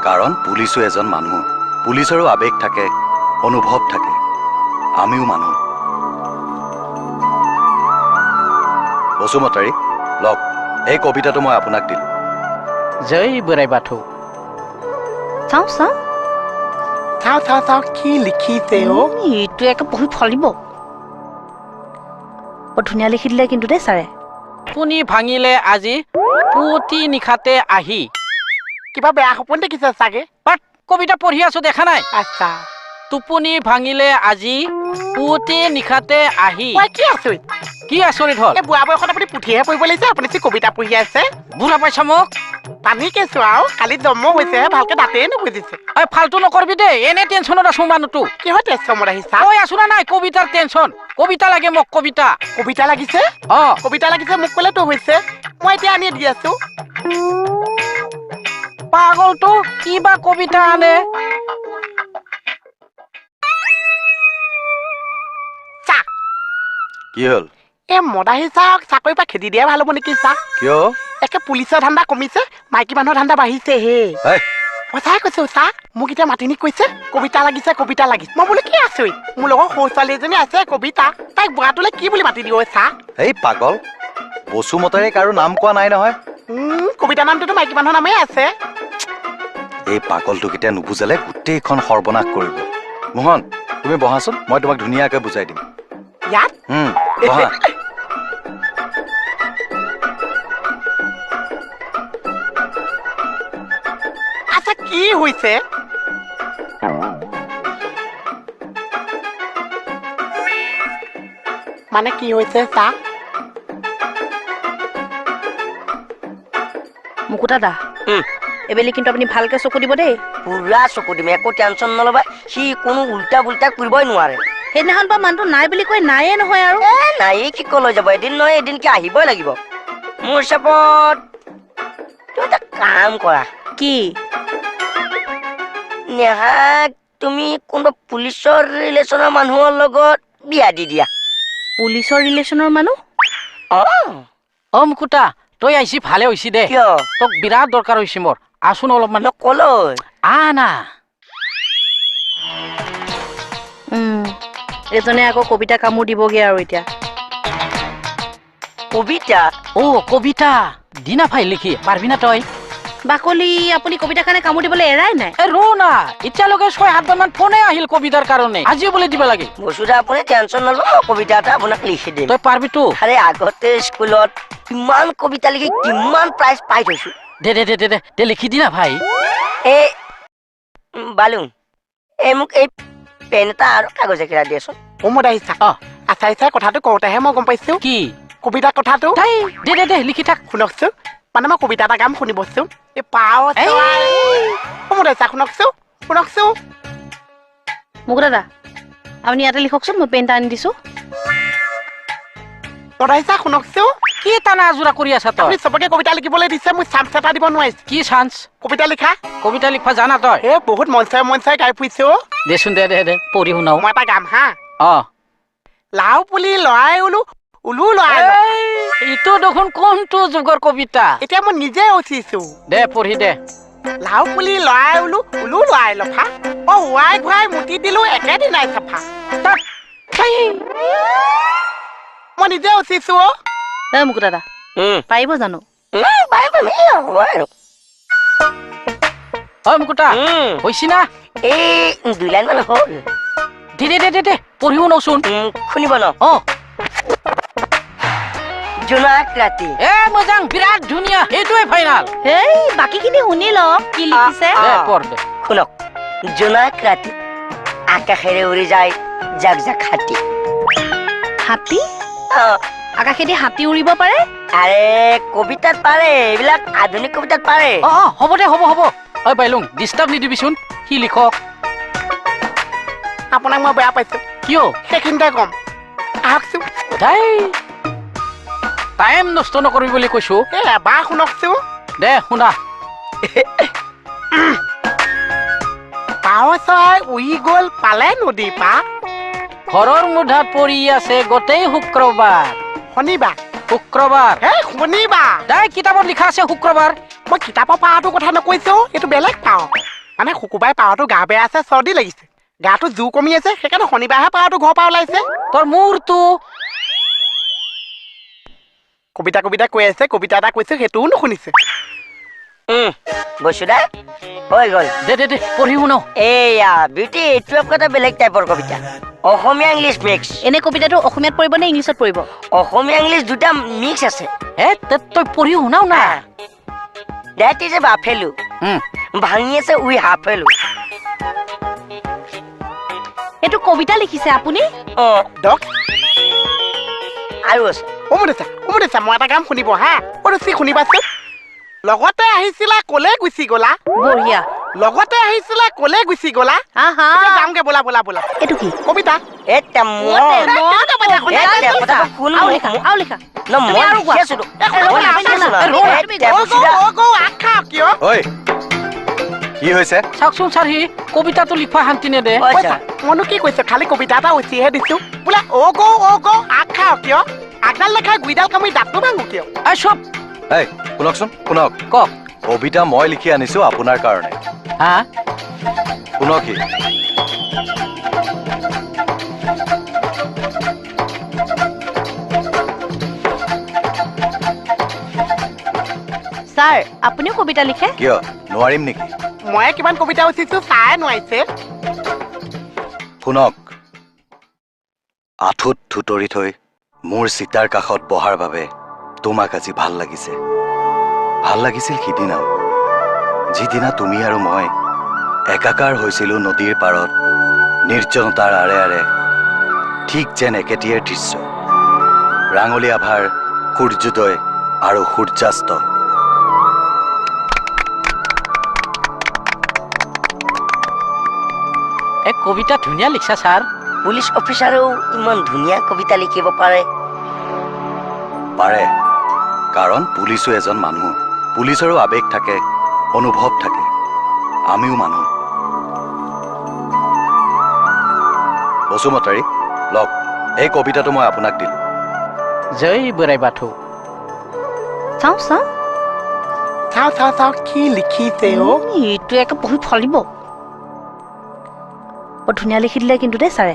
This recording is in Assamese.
কাৰণ পুলিচো এজন মানুহ পুলিচৰো আবেগ থাকে অনুভৱ থাকে আমিও মানুহ বসুমতাৰী লওক এই কবিতাটো মই আপোনাক দিলোঁ জয় বুঢ়াই বাথৌ চাওঁ চাওঁ চাওঁ চাওঁ চাওঁ কি লিখিছে এইটো একে পঢ়ি ফলিব বৰ ধুনীয়া লিখি দিলে কিন্তু দেই ছাৰে টোপনি ভাঙিলে আজি পুৱতি নিশাতে আহি কিবা বেয়া সপোন দেখিছে চাগে বাট কবিতা পঢ়ি আছো দেখা নাই আচ্ছা টোপনি ভাঙিলে আজি পুৱতি নিশাতে আহি কি আচৰিত কি আচৰিত হ'ল এই বুঢ়া বয়সত আপুনি পুথিহে পঢ়িব লাগিছে আপুনি যে কবিতা পঢ়ি আছে বুঢ়া পাইছা মোক পানী কেঁচু আৰু কালি জন্ম হৈছে ভালকে দাঁতেই নুবুজিছে ঐ ফাল্টু নকৰবি দেই এনে টেনশ্যনত আছো মানুহটো কিহৰ টেনশ্যনত আহিছা ঐ আছো না নাই কবিতাৰ টেনশ্যন কবিতা লাগে মোক কবিতা কবিতা লাগিছে কবিতা লাগিছে মোক ক'লে তো হৈছে মই এতিয়া আনি দি আছো পাগলটো কিবা কবিতা আনে কি হ'ল এই মদাহী চাওক চাকৰিৰ পৰা খেদি দিয়া ভাল হ'ব নেকি চা কিয় একে পুলিচৰ ধান্দা কমিছে মাইকী মানুহৰ ধান্দা বাঢ়িছে হে সঁচাই কৈছো চা মোক এতিয়া মাতিনি কৈছে কবিতা লাগিছে মই বোলো কি আছো মোৰ লগত সৰু ছোৱালী এজনী আছে কবিতা তাইক বুঢ়াটোলে কি বুলি মাতি দিওঁ চা এই পাগল বসুমতাৰীক আৰু নাম কোৱা নাই নহয় কবিতা নামটোতো মাইকী মানুহৰ নামেই আছে এই পাগলটোক এতিয়া নুবুজালে গোটেইখন সৰ্বনাশ কৰিব মোহন তুমি বহাচোন মই তোমাক ধুনীয়াকৈ বুজাই দিম ইয়াত বহা আচ্ছা কি হৈছে মানে কি হৈছে চা মুকুতা দা এবেলি কিন্তু আপুনি ভালকে চকু দিব দেই পুৰা চকু দিম একো টেনশ্যন নল'বা সি কোনো উল্টা পুল্টা কৰিবই নোৱাৰে সেইদিনাখন বা মানুহটো নাই বুলি কৈ নায়ে নহয় আৰু নায়ে কি কলৈ যাব এদিন নহয় এদিন কি আহিবই লাগিব মোৰ হিচাপত তুমি এটা কাম কৰা কি নেহাক তুমি কোনোবা পুলিচৰ ৰিলেশ্যনৰ মানুহৰ লগত বিয়া দি দিয়া পুলিচৰ ৰিলেশ্যনৰ মানুহ অ মুকুতা তই আহিছি ভালে হৈছি দে কিয় তোক বিৰাট দৰকাৰ হৈছে মোৰ আছোন অলপমান কলৈ আনা এজনে আকৌ কবিতা কামোৰ দিবগে আৰু এতিয়া কবিতা কবিতা দিনা ফাইল লিখি পাৰবি না তই বাকলি আপুনি কবিতাৰ কাৰণে কামোৰ দিবলৈ এৰাই নাই ৰ না এতিয়ালৈকে 6-7 মান ফোনে আহিল কবিতাৰ কাৰণে আজিও বোলে দিব লাগে বস্তুটা আপুনি টেনশ্যন নল'ব কবিতা এটা আপোনাক লিখি দিম তই পাৰবি তো আৰে আগতে স্কুলত কিমান কবিতা লিখি কিমান প্ৰাইজ পাই থৈছো দে লিখি দি না ভাই এই বালুং মোক এই পেন এটা আৰু কাগজ একেটা দিয়াচোন মদাহী চা আচ্ছা কথাটো কওঁতেহে মই গম পাইছো কি কবিতা কথাটো দে লিখি থাক শুনকচোন মানে মই কবিতা এটা গাম শুনিবচোন এই পাও মদাহী চা শুনকচোন মুকুতা দা আপুনি ইয়াতে লিখকচোন মই পেন এটা আনি দিছো মদাহী চা শুনকচোন কি টানা আজোৰা কৰি আছা তই আপুনি চবকে কবিতা লিখিবলৈ দিছে মই চান্স এটা দিব নোৱাৰিছো কি চান্স কবিতা লিখা কবিতা লিখবা জানা তই বহুত মঞ্চাই গাই ফুৰিছে দেচোন দে পঢ়ি শুনাও মই এটা গাম হা লাও পুলি লৰাই উলু লৰাই ইটো দেখোন কোনটো যুগৰ কবিতা এতিয়া মই নিজে উঠিছো দে পঢ়ি দে লাও পুলি লৰাই উলু লৰাই লফা ৱাই ঘূৰাই মুতি দিলো একেদিনাই চাফা মই নিজে উঠিছো মুকুতা দা পাৰিব জানো মুকুতা হৈছি না এই 2 লাইন মান হ'ল দে পঢ়ি শুনাওচোন শুনিব ন জোনাক ৰাতি মজাং বিৰাট ধুনীয়া এইটোৱে ফাইনাল বাকীখিনি শুনি লওক কি লিখিছে পঢ় দে শুনক জোনাক ৰাতি আকাশেৰে উৰি যায় জাক হাতী আকাশেদি হাতী উৰিব পাৰে আৰে কবিতাত পাৰে এইবিলাক আধুনিক কবিতাত পাৰে হ'ব দে হ'ব ঐ বাইলুং ডিষ্টাৰ্ব নিদিবিচোন কি লিখক আপোনাক মই বেয়া পাইছো কিয় সেইখিনিতে কম আহকচোন টাইম নষ্ট নকৰিবি বুলি কৈছো এবাৰ শুনকচোন দে শুনা পাও চৰাই উৰি গ'ল পালে নদী পা ঘৰৰ মুধাত পৰি আছে গোটেই শুক্ৰবাৰ শনিবাৰ দাই কিতাপত লিখা আছে শুক্ৰবাৰ মই কিতাপৰ পাওয়াটো কথা নকৈছো এইটো বেলেগ পাও মানে শুকুৰবাৰে পাৱাটো গা বেয়া আছে চৰ্দি লাগিছে গাটো জোৰ কমি আছে সেইকাৰণে শনিবাৰহে পাৱাটো ঘৰৰ পৰা ওলাইছে তোৰ মূৰটো কবিতা কৈ আছে কবিতা এটা কৈছে সেইটোও নুশুনিছে বসুদা হৈ গ'ল দে পঢ়ি শুনো এয়া বিউটি এইটো একটা বেলেগ টাইপৰ কবিতা অসমীয়া ইংলিছ মিক্স এনে কবিতাটো অসমীয়াত পৰিব নে ইংলিছত পৰিব অসমীয়া ইংলিছ দুটা মিক্স আছে তই পঢ়ি শুনাও না That is a buffalo. ভাঙি আছে উই হাফেলো এইটো কবিতা লিখিছে আপুনি ডক আৰু আছে অমুদেছা মই এটা গান শুনিব হা অৰচি শুনিবাচোন লগতে আহিছিলা কলে গুচি গলা বঢ়িয়া লগতে আহিছিলা কলে গুচি গলা আহা যামগে বলা এইটো কি কবিতা এটা কোন আও লিখা না মই লিখি আছো ঐ কি হৈছে চাওকচোন ছাৰ সি কবিতাটো লিখা শান্তি নেদে মইনো কি কৈছে খালি কবিতা এটা হৈছিহে দিছো বোলে অ গৌ আগ খাও কিয় আগডাল লেখাই গুইডাল কামুৰি দাঁতটো ভাঙো কিয় চব এই শুনকচোন শুনক কওক কবিতা মই লিখি আনিছো আপোনাৰ কাৰণে হা শুনক সি ছাৰ আপুনিও কবিতা লিখে কিয় নোৱাৰিম নেকি মই কিমান কবিতা উঠিছো চাই নোৱাৰিছে শুনক আঁঠুত থুতৰি থৈ মোৰ চিতাৰ কাষত বহাৰ বাবে তোমাক আজি ভাল লাগিছিল সিদিনাও যিদিনা তুমি আৰু মই একাকাৰ হৈছিলো নদীৰ পাৰত নিৰ্জনতাৰ আৰে ঠিক যেন একেটিয়াৰ দৃশ্য ৰাঙলী আভাৰ সূৰ্যোদয় আৰু সূৰ্যাস্ত এক কবিতা ধুনীয়া লিখছা ছাৰ পুলিচ অফিচাৰেও ইমান ধুনীয়া কবিতা লিখিব পাৰে কাৰণ পুলিচো এজন মানুহ পুলিচৰো আবেগ থাকে অনুভৱ থাকে আমিও মানুহ বসুমতাৰী লওক এই কবিতাটো মই আপোনাক দিলো জয় বুঢ়াই বাথৌ চাওঁ কি লিখিছে এইটো একে পঢ়ি ফলিব বৰ ধুনীয়া লিখি দিলে কিন্তু দেই ছাৰে